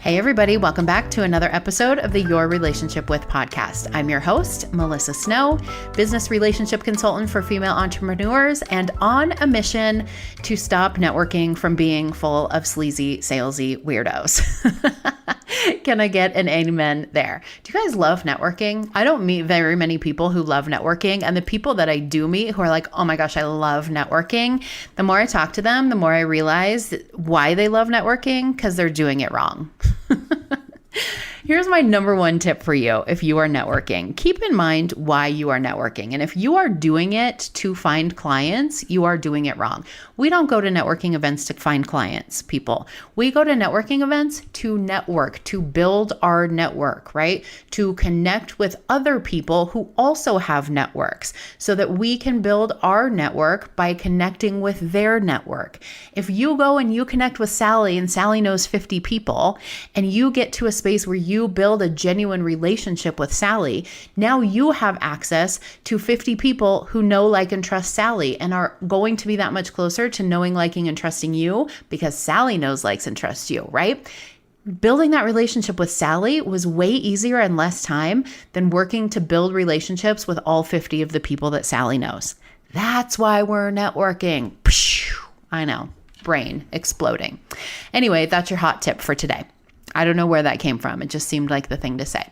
Hey, everybody. Welcome back to another episode of the Your Relationship With podcast. I'm your host, Melissa Snow, business relationship consultant for female entrepreneurs, and on a mission to stop networking from being full of sleazy, salesy weirdos. Can I get an amen there? Do you guys love networking? I don't meet very many people who love networking. And the people that I do meet who are like, oh my gosh, I love networking. The more I talk to them, the more I realize why they love networking, because they're doing it wrong. Here's my number one tip for you if you are networking. Keep in mind why you are networking. And if you are doing it to find clients, you are doing it wrong. We don't go to networking events to find clients, people. We go to networking events to network, to build our network, right? To connect with other people who also have networks so that we can build our network by connecting with their network. If you go and you connect with Sally and Sally knows 50 people and you get to a space where you build a genuine relationship with Sally, now you have access to 50 people who know, like, and trust Sally and are going to be that much closer to knowing, liking, and trusting you because Sally knows, likes, and trusts you, right? Building that relationship with Sally was way easier and less time than working to build relationships with all 50 of the people that Sally knows. That's why we're networking. I know, brain exploding. Anyway, that's your hot tip for today. I don't know where that came from. It just seemed like the thing to say.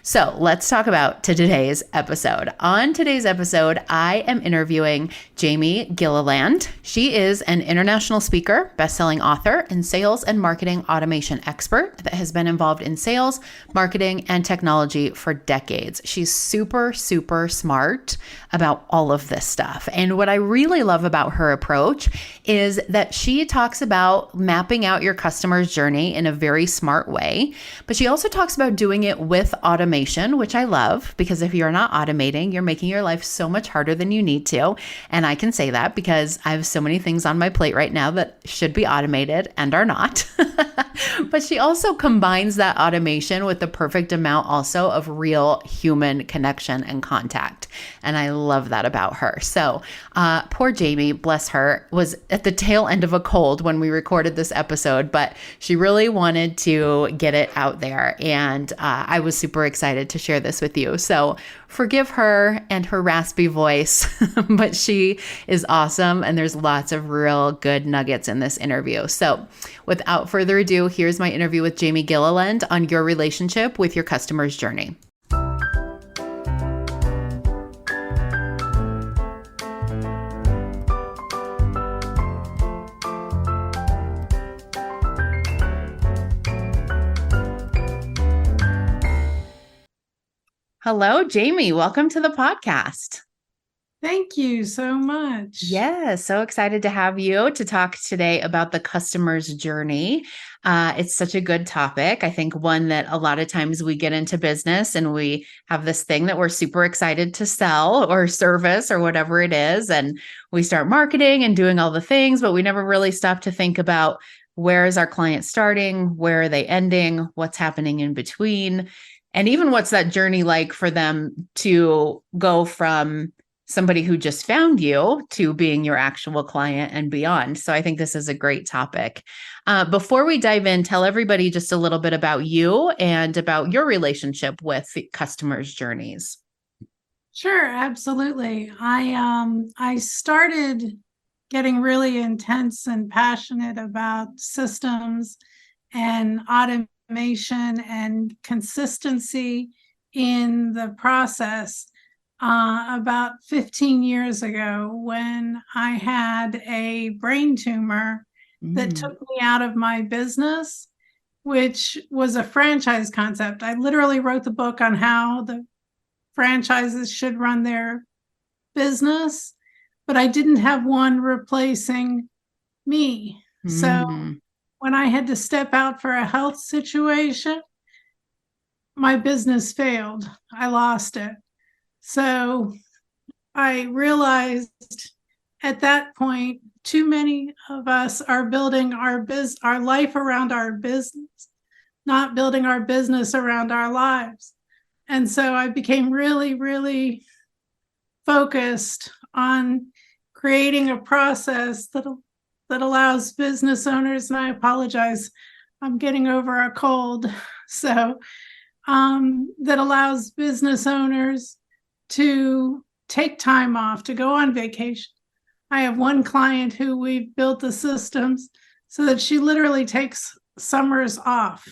So let's talk about today's episode. On today's episode, I am interviewing Jamie Gilleland. She is an international speaker, best-selling author, and sales and marketing automation expert that has been involved in sales, marketing, and technology for decades. She's super, super smart about all of this stuff. And what I really love about her approach is that she talks about mapping out your customer's journey in a very smart way, but she also talks about doing it with automation, which I love, because if you're not automating, you're making your life so much harder than you need to. And I can say that because I have so many things on my plate right now that should be automated and are not. But she also combines that automation with the perfect amount also of real human connection and contact. And I love that about her. So poor Jamie, bless her, was at the tail end of a cold when we recorded this episode, but she really wanted to get it out there. And I was super excited to share this with you. So forgive her and her raspy voice, but she is awesome. And there's lots of real good nuggets in this interview. So without further ado, here's my interview with Jamie Gilleland on your relationship with your customer's journey. Hello, Jamie. Welcome to the podcast. Thank you so much. Yeah, so excited to have you to talk today about the customer's journey. It's such a good topic. I think one that a lot of times we get into business and we have this thing that we're super excited to sell or service or whatever it is. And we start marketing and doing all the things, but we never really stop to think about where is our client starting? Where are they ending? What's happening in between? And even what's that journey like for them to go from somebody who just found you to being your actual client and beyond. So I think this is a great topic. Before we dive in, tell everybody just a little bit about you and about your relationship with customers' journeys. Sure, absolutely. I started getting really intense and passionate about systems and automation and consistency in the process about 15 years ago when I had a brain tumor that took me out of my business, which was a franchise concept. I literally wrote the book on how the franchises should run their business, but I didn't have one replacing me. So when I had to step out for a health situation, my business failed. I lost it. So I realized at that point, too many of us are building our life around our business, not building our business around our lives. And so I became really, really focused on creating a process that allows business owners, and I apologize, I'm getting over a cold. So that allows business owners to take time off, to go on vacation. I have one client who we've built the systems so that she literally takes summers off.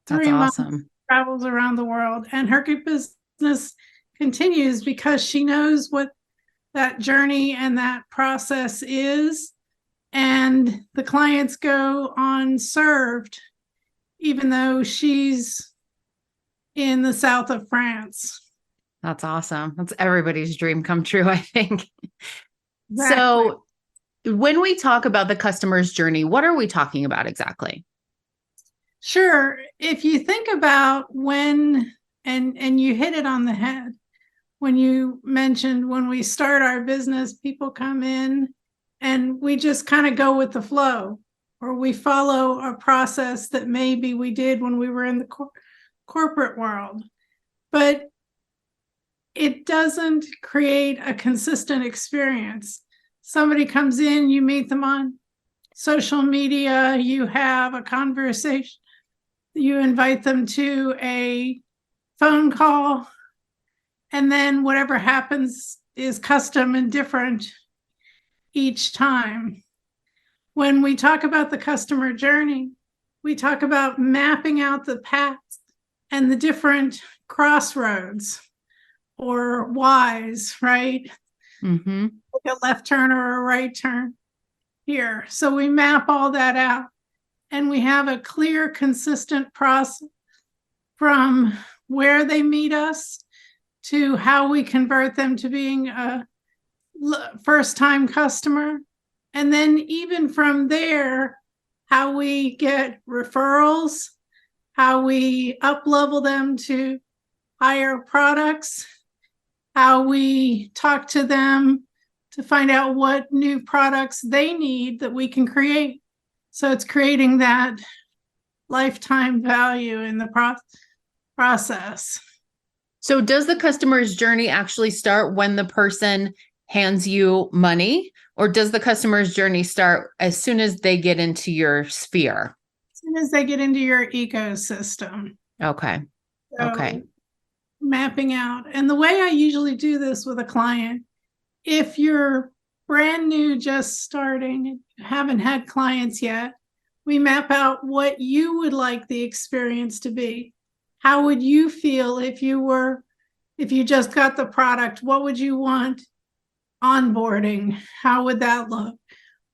That's 3 months, awesome. travels around the world, and her business continues because she knows what that journey and that process is. And the clients go unserved, even though she's in the south of France. That's awesome. That's everybody's dream come true, I think. Exactly. So when we talk about the customer's journey, what are we talking about exactly? Sure. If you think about when, and you hit it on the head, when you mentioned when we start our business, people come in and we just kind of go with the flow, or we follow a process that maybe we did when we were in the corporate world. But it doesn't create a consistent experience. Somebody comes in, you meet them on social media, you have a conversation, you invite them to a phone call, and then whatever happens is custom and different each time. When we talk about the customer journey, we talk about mapping out the paths and the different crossroads or Ys, right? Mm-hmm. Like a left turn or a right turn here. So we map all that out and we have a clear, consistent process from where they meet us to how we convert them to being a first-time customer. And then even from there, how we get referrals, how we up-level them to higher products, how we talk to them to find out what new products they need that we can create. So it's creating that lifetime value in the process. So does the customer's journey actually start when the person hands you money, or does the customer's journey start as soon as they get into your sphere? As soon as they get into your ecosystem. Okay. So Okay. mapping out. And the way I usually do this with a client, if you're brand new, just starting, haven't had clients yet, we map out what you would like the experience to be. How would you feel if you just got the product? What would you want onboarding? How would that look?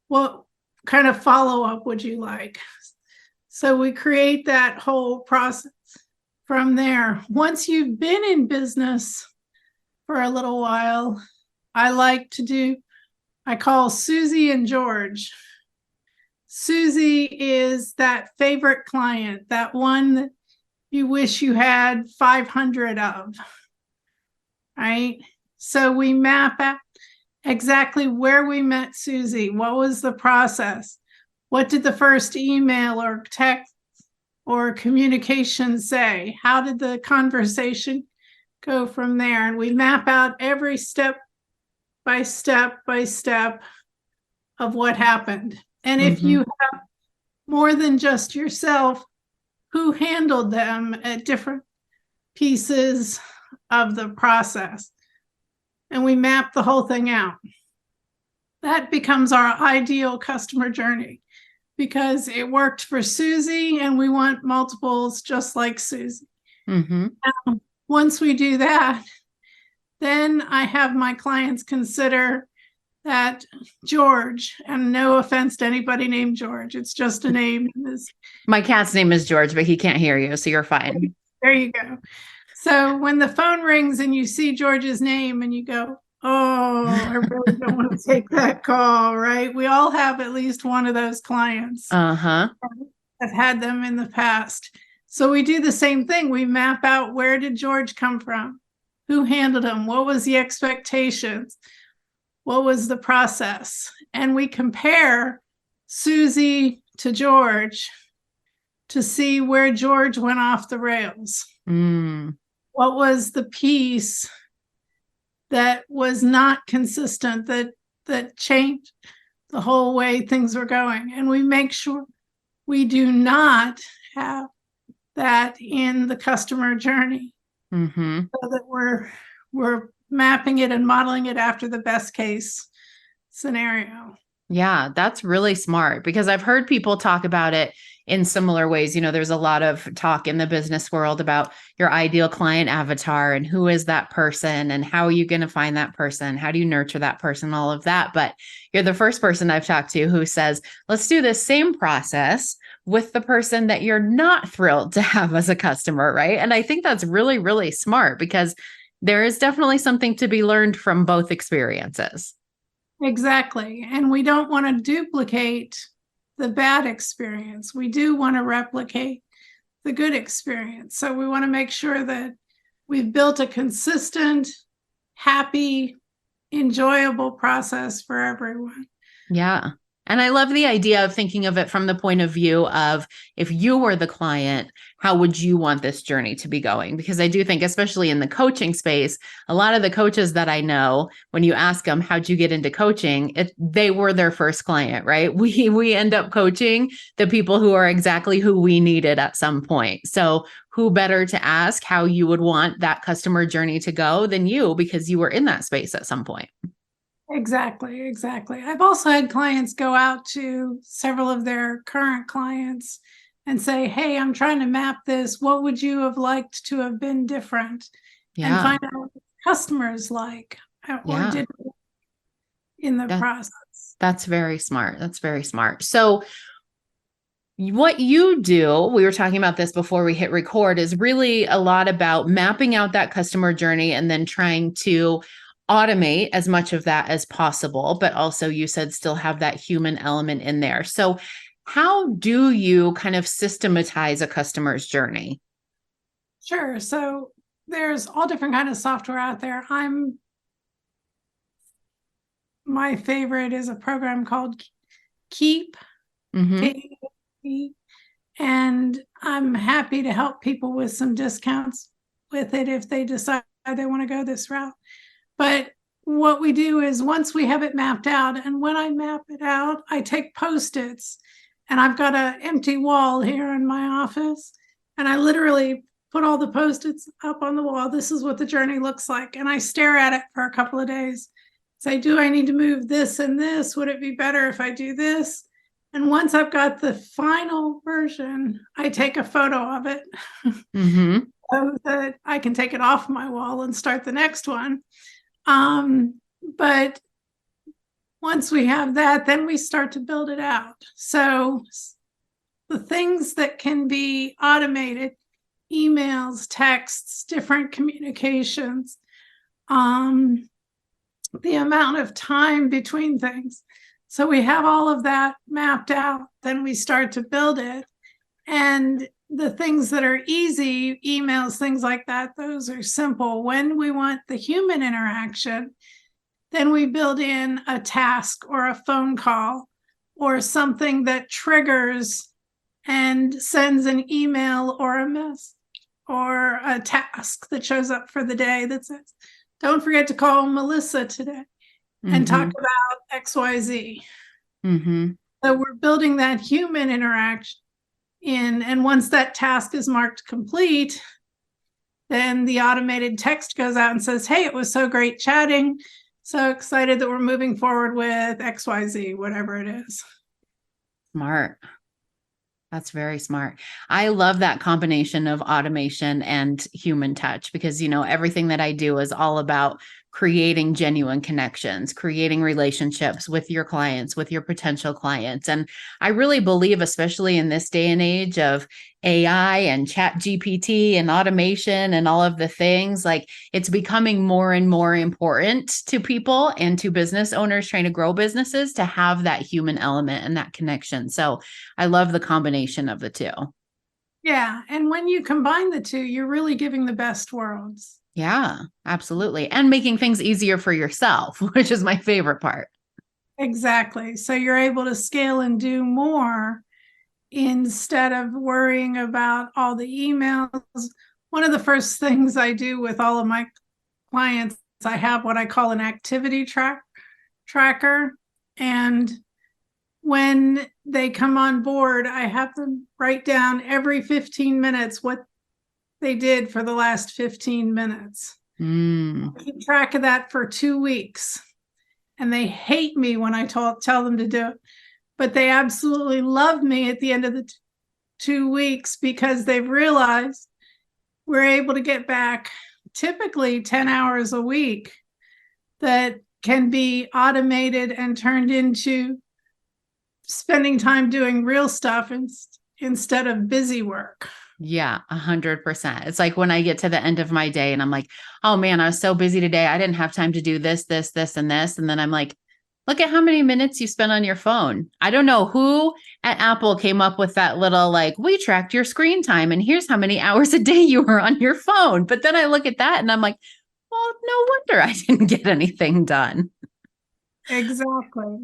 What kind of follow-up would you like? So we create that whole process from there. Once you've been in business for a little while, I call Susie and George. Susie is that favorite client, that one that you wish you had 500 of, right? So we map out exactly where we met Susie. What was the process? What did the first email or text or communication say? How did the conversation go from there? And we map out every step by step of what happened. And if you have more than just yourself, who handled them at different pieces of the process? And we map the whole thing out. That becomes our ideal customer journey because it worked for Susie and we want multiples just like Susie. Mm-hmm. Once we do that, then I have my clients consider that George, and no offense to anybody named George, it's just a name. My cat's name is George, but he can't hear you, so you're fine. There you go. So when the phone rings and you see George's name and you go, oh, I really don't want to take that call, right? We all have at least one of those clients. Uh-huh. I've had them in the past. So we do the same thing. We map out, where did George come from? Who handled him? What was the expectations? What was the process? And we compare Susie to George to see where George went off the rails. What was the piece that was not consistent, that changed the whole way things were going? And we make sure We do not have that in the customer journey, Mm-hmm. so that we're mapping it and modeling it after the best case scenario. Yeah, that's really smart because I've heard people talk about it in similar ways. There's a lot of talk in the business world about your ideal client avatar and who is that person and how are you going to find that person? How do you nurture that person? All of that. But you're the first person I've talked to who says, let's do this same process with the person that you're not thrilled to have as a customer, right? And I think that's really, really smart because there is definitely something to be learned from both experiences. Exactly. And we don't want to duplicate the bad experience. We do want to replicate the good experience. So we want to make sure that we've built a consistent, happy, enjoyable process for everyone. Yeah. And I love the idea of thinking of it from the point of view of if you were the client, how would you want this journey to be going? Because I do think, especially in the coaching space, a lot of the coaches that I know, when you ask them, how'd you get into coaching? They were their first client, right? We end up coaching the people who are exactly who we needed at some point. So who better to ask how you would want that customer journey to go than you because you were in that space at some point. Exactly, exactly. I've also had clients go out to several of their current clients and say, hey, I'm trying to map this. What would you have liked to have been different? And Yeah. find out what customers like or Yeah. did in the That process. That's very smart. That's very smart. So, what you do, we were talking about this before we hit record, is really a lot about mapping out that customer journey and then trying to automate as much of that as possible. But also, you said still have that human element in there. So, how do you kind of systematize a customer's journey? Sure. So there's all different kind of software out there. My favorite is a program called Keep, Mm-hmm. K-E-E, and I'm happy to help people with some discounts with it if they decide they want to go this route. But what we do is once we have it mapped out, and when I map it out, I take Post-its, and I've got an empty wall here in my office, and I literally put all the Post-its up on the wall. This is what the journey looks like. And I stare at it for a couple of days. Say, do I need to move this and this? Would it be better if I do this? And once I've got the final version, I take a photo of it Mm-hmm. so that I can take it off my wall and start the next one. But once we have that, then we start to build it out. So the things that can be automated, emails, texts, different communications, the amount of time between things. So we have all of that mapped out. Then we start to build it. And the things that are easy, emails, things like that, those are simple. When we want the human interaction, then we build in a task or a phone call or something that triggers and sends an email or a mess or a task that shows up for the day that says, don't forget to call Melissa today and talk Mm-hmm. about XYZ. Mm-hmm. So we're building that human interaction in, and once that task is marked complete, then the automated text goes out and says, hey, it was so great chatting. So excited that we're moving forward with XYZ, whatever it is. Smart. That's very smart. I love that combination of automation and human touch because, everything that I do is all about creating genuine connections, creating relationships with your clients, with your potential clients. And I really believe, especially in this day and age of AI and chat GPT and automation and all of the things, like it's becoming more and more important to people and to business owners trying to grow businesses to have that human element and that connection. So I love the combination of the two. Yeah. And when you combine the two, you're really giving the best worlds. Yeah, absolutely. And making things easier for yourself, which is my favorite part. Exactly. So you're able to scale and do more instead of worrying about all the emails. One of the first things I do with all of my clients, I have what I call an activity tracker. And when they come on board, I have them write down every 15 minutes what they did for the last 15 minutes. I keep track of that for 2 weeks. And they hate me when I tell them to do it. But they absolutely love me at the end of the 2 weeks because they've realized we're able to get back typically 10 hours a week that can be automated and turned into spending time doing real stuff instead of busy work. Yeah, 100%. It's like when I get to the end of my day and I'm like, oh man, I was so busy today. I didn't have time to do this, this, this, and this. And then I'm like, look at how many minutes you spent on your phone. I don't know who at Apple came up with that little, like, we tracked your screen time and here's how many hours a day you were on your phone. But then I look at that and I'm like, well, no wonder I didn't get anything done. Exactly.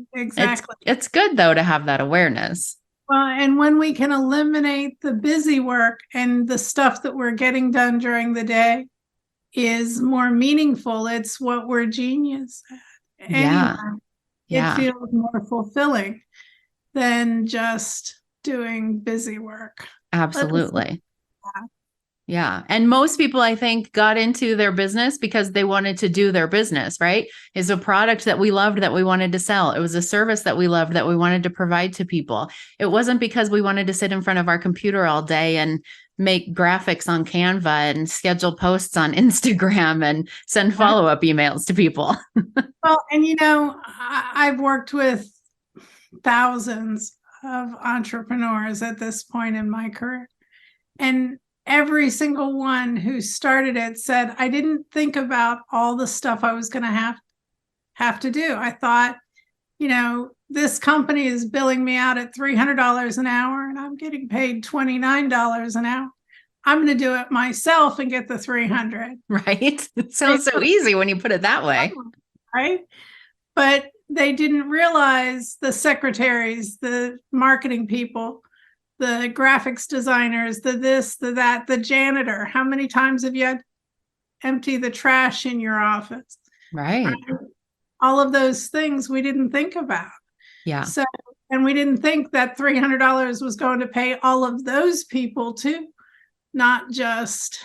It's good though to have that awareness. Well, and when we can eliminate the busy work and the stuff that we're getting done during the day is more meaningful, it's what we're genius at. Yeah. Anyway, Yeah. it feels more fulfilling than just doing busy work. Absolutely. Yeah. And most people, I think, got into their business because they wanted to do their business, right? It's a product that we loved that we wanted to sell. It was a service that we loved that we wanted to provide to people. It wasn't because we wanted to sit in front of our computer all day and make graphics on Canva and schedule posts on Instagram and send follow-up emails to people. Well, and I've worked with thousands of entrepreneurs at this point in my career. And every single one who started it said, I didn't think about all the stuff I was going to have to do. I thought, this company is billing me out at $300 an hour and I'm getting paid $29 an hour. I'm going to do it myself and get the 300. Right? It sounds so easy when you put it that way. Right? But they didn't realize the secretaries, the marketing people, the graphics designers, the this, the that, the janitor. How many times have you had to empty the trash in your office? Right. All of those things we didn't think about. Yeah. So, and we didn't think that $300 was going to pay all of those people too, not just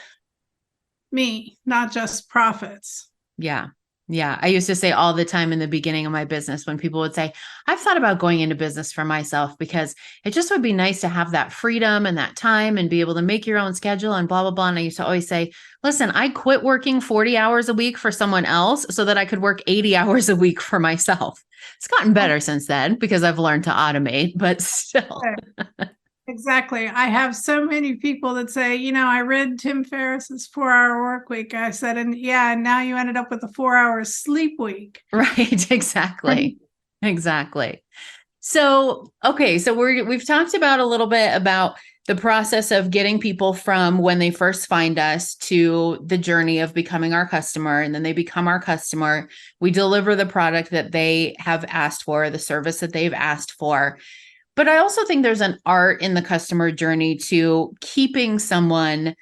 me, not just profits. Yeah. Yeah. I used to say all the time in the beginning of my business when people would say, I've thought about going into business for myself because it just would be nice to have that freedom and that time and be able to make your own schedule and blah, blah, blah. And I used to always say, listen, I quit working 40 hours a week for someone else so that I could work 80 hours a week for myself. It's gotten better since then because I've learned to automate, but still. Exactly. I have so many people that say, I read Tim Ferriss's 4-Hour Work Week. I said, and now you ended up with a 4-hour sleep week. Right. Exactly. Exactly. So, okay. So we've talked about a little bit about the process of getting people from when they first find us to the journey of becoming our customer. And then they become our customer. We deliver the product that they have asked for, the service that they've asked for. But I also think there's an art in the customer journey to keeping someone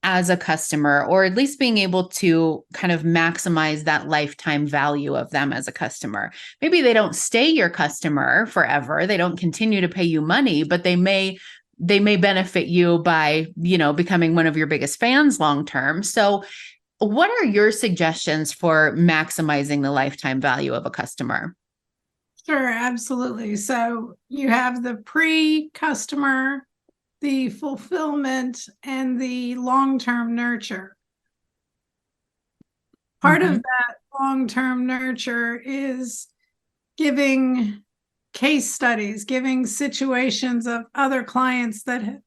as a customer, or at least being able to kind of maximize that lifetime value of them as a customer. Maybe they don't stay your customer forever. They don't continue to pay you money, but they may benefit you by, becoming one of your biggest fans long-term. So what are your suggestions for maximizing the lifetime value of a customer? Sure, absolutely. So you have the pre-customer, the fulfillment, and the long-term nurture. Part of that long-term nurture is giving case studies, giving situations of other clients that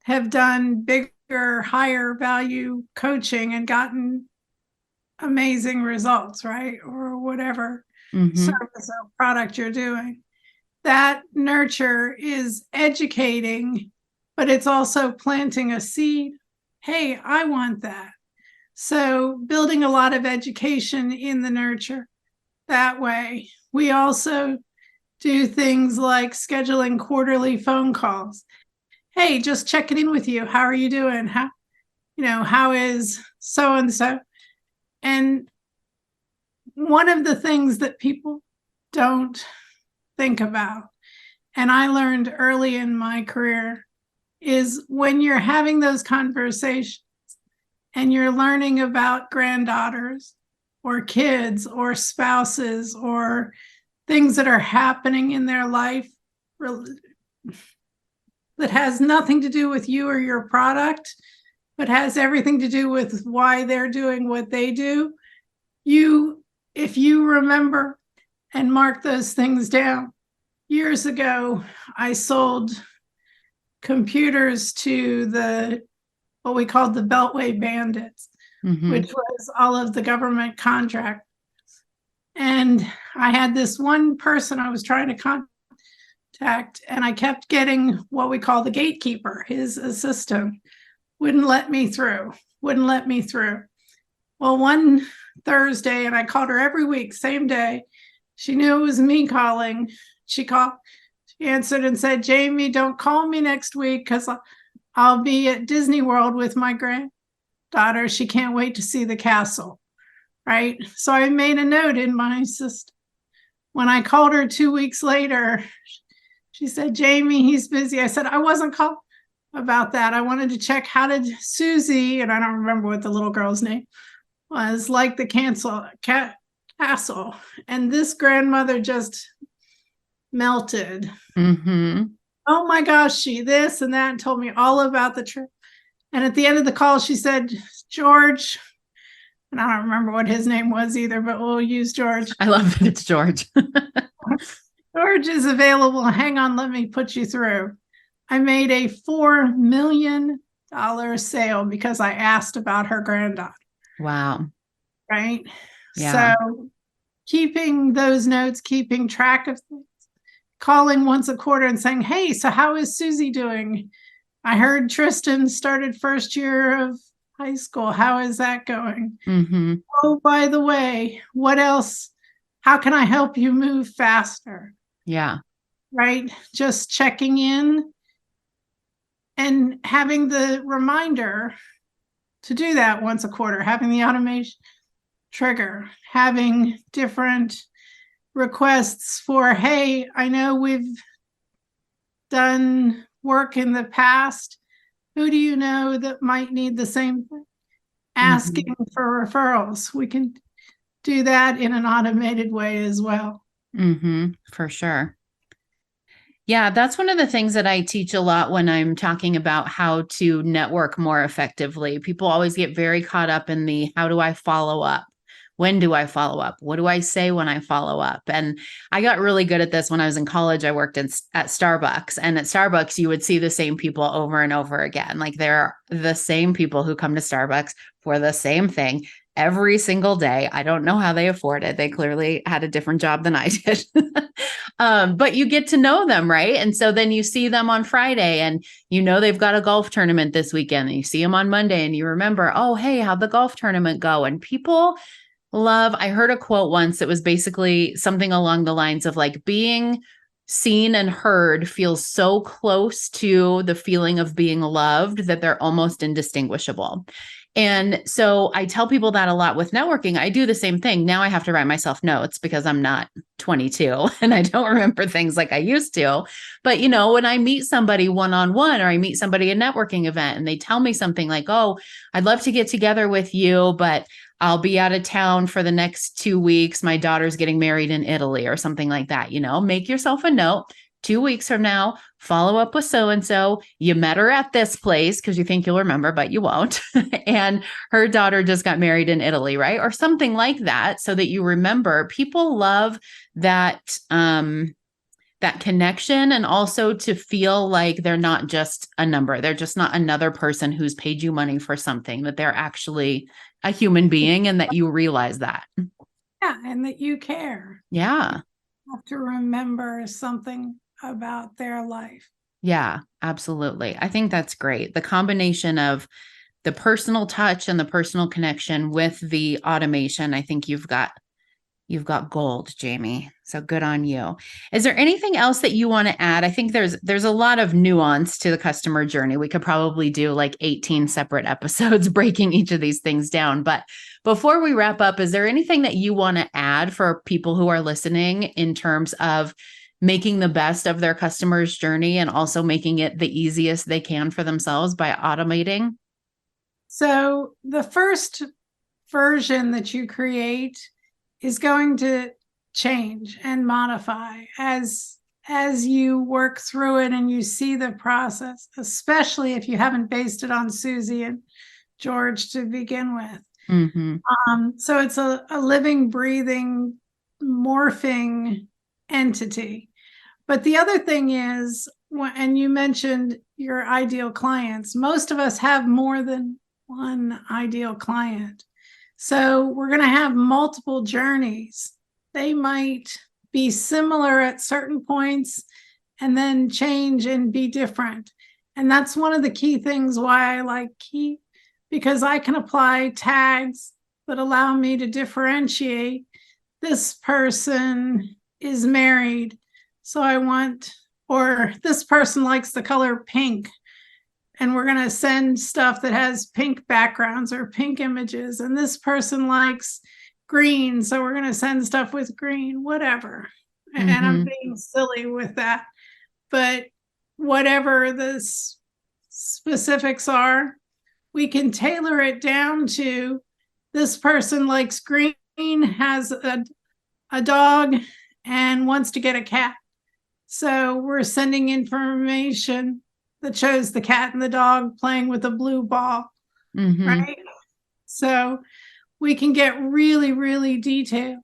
have done bigger, higher value coaching and gotten amazing results, right? Or whatever service or product you're doing. That nurture is educating, but it's also planting a seed. Hey, I want that. So building a lot of education in the nurture that way. We also do things like scheduling quarterly phone calls. Hey, just checking in with you. How are you doing? How is so-and-so? And one of the things that people don't think about and I learned early in my career, is when you're having those conversations and you're learning about granddaughters or kids or spouses or things that are happening in their life that has nothing to do with you or your product, but has everything to do with why they're doing what they do. If you remember and mark those things down, years ago, I sold computers to what we called the Beltway Bandits, which was all of the government contractors. And I had this one person I was trying to contact, and I kept getting what we call the gatekeeper, his assistant, wouldn't let me through. Well, one Thursday, and I called her every week, same day. She knew it was me calling. She answered and said, Jamie, don't call me next week because I'll be at Disney World with my granddaughter. She can't wait to see the castle, right? So I made a note in my system. When I called her 2 weeks later, she said, Jamie, he's busy. I said, I wasn't calling about that. I wanted to check how did Susie, and I don't remember what the little girl's name was, like the castle. And this grandmother just melted. Oh my gosh, she this and that, and told me all about the trip. And at the end of the call, she said, George, and I don't remember what his name was either, but we'll use George. I love that it's George. George is available. Hang on, let me put you through. I made a $4 million sale because I asked about her granddaughter. Wow. Right? Yeah. So keeping those notes, keeping track of things, calling once a quarter and saying, hey, so how is Susie doing? I heard Tristan started first year of high school. How is that going? Oh, by the way, what else? How can I help you move faster? Yeah. Right? Just checking in and having the reminder to do that once a quarter, having the automation trigger, having different requests for, hey, I know we've done work in the past. Who do you know that might need the same thing? Asking for referrals. We can do that in an automated way as well. For sure. Yeah, that's one of the things that I teach a lot when I'm talking about how to network more effectively. People always get very caught up in the how do I follow up? When do I follow up? What do I say when I follow up? And I got really good at this when I was in college. I worked at Starbucks, and at Starbucks, you would see the same people over and over again. Like they're the same people who come to Starbucks for the same thing every single day. I don't know how they afford it. They clearly had a different job than I did. But you get to know them, right? And so then you see them on Friday and you know they've got a golf tournament this weekend, and you see them on Monday and you remember, oh, hey, how'd the golf tournament go? And people I heard a quote once that was basically something along the lines of like being seen and heard feels so close to the feeling of being loved that they're almost indistinguishable. And so I tell people that a lot with networking. I do the same thing. Now I have to write myself notes because I'm not 22 and I don't remember things like I used to. But, you know, when I meet somebody one-on-one or I meet somebody at a networking event and they tell me something like, oh, I'd love to get together with you, but I'll be out of town for the next 2 weeks. My daughter's getting married in Italy or something like that. You know, make yourself a note. 2 weeks from now, follow up with so-and-so. You met her at this place because you think you'll remember, but you won't. And her daughter just got married in Italy, right? Or something like that, so that you remember. People love that, that connection, and also to feel like they're not just a number. They're just not another person who's paid you money for something, that they're actually a human being and that you realize that. Yeah, and that you care. Yeah. You have to remember something about their life. Yeah, absolutely. I think that's great. The combination of the personal touch and the personal connection with the automation, I think you've got gold, Jamie. So good on you. Is there anything else that you want to add? I think there's a lot of nuance to the customer journey. We could probably do like 18 separate episodes breaking each of these things down. But before we wrap up, is there anything that you want to add for people who are listening in terms of making the best of their customer's journey and also making it the easiest they can for themselves by automating? So the first version that you create is going to change and modify as you work through it and you see the process, especially if you haven't based it on Susie and George to begin with. Mm-hmm. So it's a living, breathing, morphing entity. But the other thing is, and you mentioned your ideal clients, most of us have more than one ideal client. So we're going to have multiple journeys. They might be similar at certain points and then change and be different. And that's one of the key things why I like Keep, because I can apply tags that allow me to differentiate. This person is married, so I want, or this person likes the color pink, and we're going to send stuff that has pink backgrounds or pink images. And this person likes green, so we're going to send stuff with green, whatever. Mm-hmm. And I'm being silly with that. But whatever the specifics are, we can tailor it down to this person likes green, has a dog, and wants to get a cat. So we're sending information that shows the cat and the dog playing with a blue ball, right? So we can get really, really detailed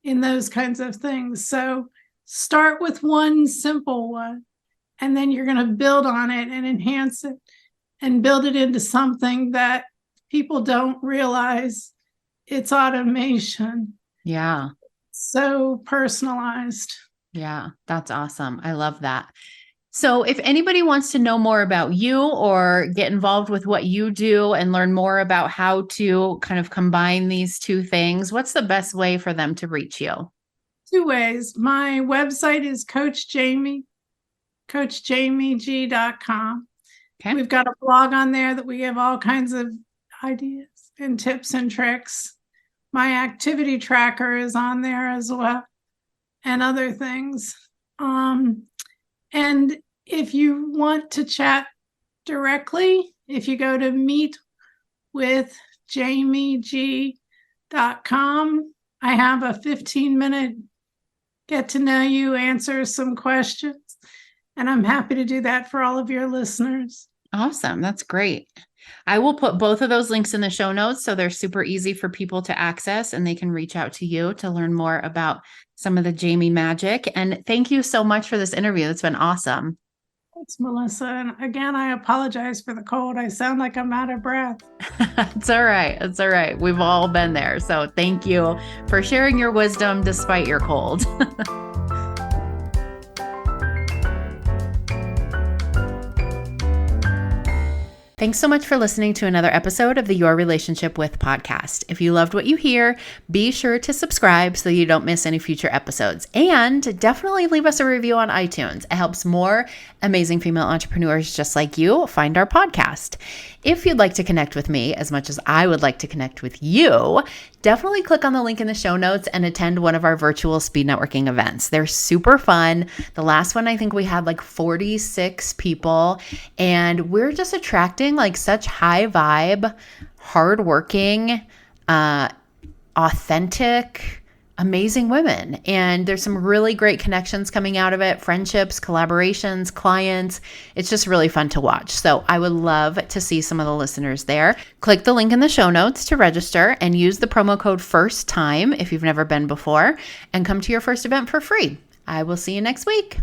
in those kinds of things. So start with one simple one, and then you're going to build on it and enhance it and build it into something that people don't realize it's automation. Yeah. So personalized. Yeah, that's awesome. I love that. So if anybody wants to know more about you or get involved with what you do and learn more about how to kind of combine these two things, what's the best way for them to reach you? Two ways. My website is coachjamieg.com. Okay. We've got a blog on there that we give all kinds of ideas and tips and tricks. My activity tracker is on there as well, and other things. And if you want to chat directly, if you go to meetwithjamieg.com, I have a 15-minute get to know you, answer some questions, and I'm happy to do that for all of your listeners. Awesome. That's great. I will put both of those links in the show notes so they're super easy for people to access and they can reach out to you to learn more about some of the Jamie magic. And thank you so much for this interview. It's been awesome. Thanks, Melissa. And again, I apologize for the cold. I sound like I'm out of breath. It's all right. It's all right. We've all been there. So thank you for sharing your wisdom despite your cold. Thanks so much for listening to another episode of the Your Relationship With podcast. If you loved what you hear, be sure to subscribe so you don't miss any future episodes. And definitely leave us a review on iTunes. It helps more amazing female entrepreneurs just like you find our podcast. If you'd like to connect with me as much as I would like to connect with you, definitely click on the link in the show notes and attend one of our virtual speed networking events. They're super fun. The last one, I think we had like 46 people, and we're just attracting like such high vibe, hardworking, authentic, amazing women. And there's some really great connections coming out of it, friendships, collaborations, clients. It's just really fun to watch. So I would love to see some of the listeners there. Click the link in the show notes to register and use the promo code FIRST TIME if you've never been before, and come to your first event for free. I will see you next week.